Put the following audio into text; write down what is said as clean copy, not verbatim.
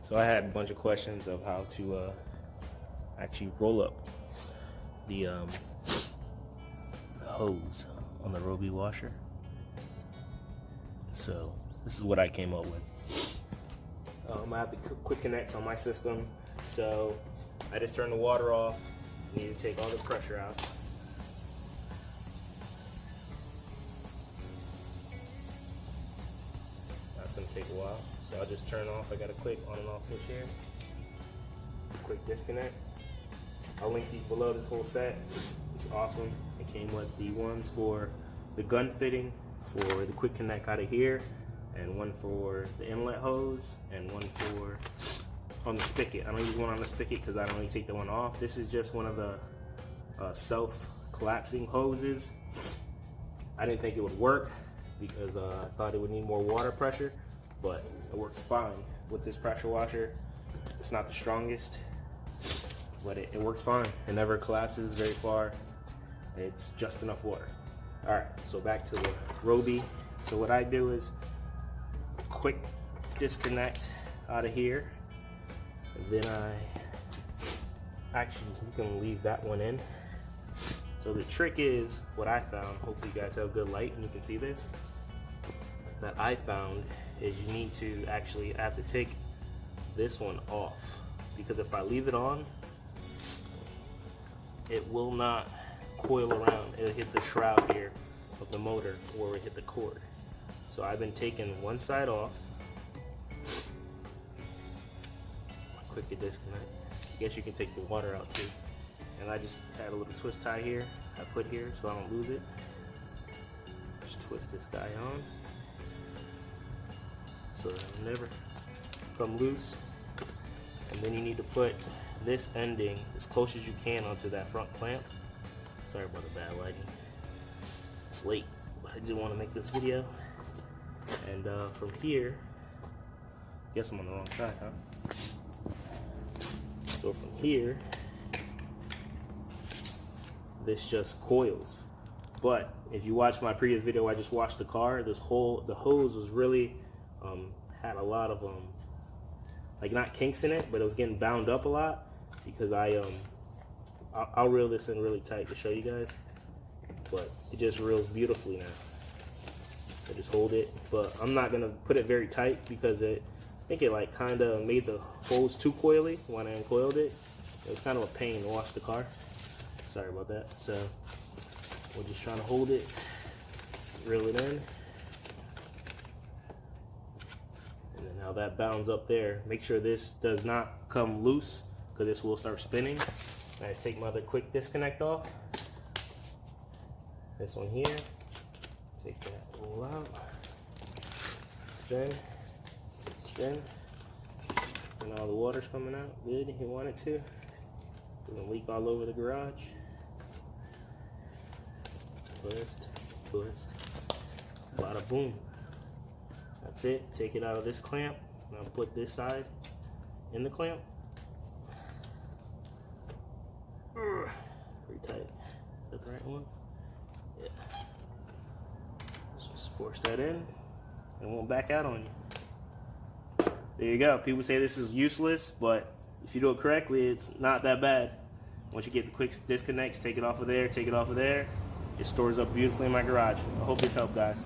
So I had a bunch of questions of how to actually roll up the hose on the Ryobi washer. So this is what I came up with. I have the quick connects on my system, so I just turn the water off. You need to take all the pressure out. That's going to take a while, so I'll just turn off. I got a quick on and off switch here. Quick disconnect. I'll link these below. This whole set, it's awesome. It came with the ones for the gun fitting, for the quick connect out of here, and one for the inlet hose, and one for on the spigot. I don't use one on the spigot because I don't really take the one off. This is just one of the self-collapsing hoses. I didn't think it would work because I thought it would need more water pressure, but it works fine with this pressure washer. It's not the strongest, but it works fine. It never collapses very far. It's just enough water. All right, so back to the Ryobi. So what I do is quick disconnect out of here. And then you can leave that one in. So the trick is, what I found, hopefully you guys have good light and you can see this, that I found is you need to actually have to take this one off, because if I leave it on, it will not coil around. It'll hit the shroud here of the motor or it hit the cord. So I've been taking one side off. Quick to disconnect. I guess you can take the water out too. And I just had a little twist tie here I put here so I don't lose it. Just twist this guy on so that it'll never come loose. And then you need to put this ending as close as you can onto that front clamp. Sorry about the bad lighting. It's late, but I did want to make this video. And from here, guess I'm on the wrong side, huh? So from here, this just coils. But if you watch my previous video, I just washed the car. The hose was really had a lot of like not kinks in it, but it was getting bound up a lot because I'll reel this in really tight to show you guys, but it just reels beautifully now. I just hold it, but I'm not gonna put it very tight because I think it like kind of made the hose too coily when I uncoiled it. It was kind of a pain to wash the car. Sorry about that. So we're just trying to hold it, reel it in, and then how that bounds up there. Make sure this does not come loose because this will start spinning. I take my other quick disconnect off. This one here. Take that all out. Spin. Spin. And all the water's coming out. Good. You want it to. Doesn't leak all over the garage. Twist. Twist. Bada boom. That's it. Take it out of this clamp. Now put this side in the clamp. Pretty tight. Is that the right one? Yeah. Let's just force that in. It won't back out on you. There you go. People say this is useless, but if you do it correctly, it's not that bad. Once you get the quick disconnects, take it off of there, take it off of there. It stores up beautifully in my garage. I hope this helped, guys.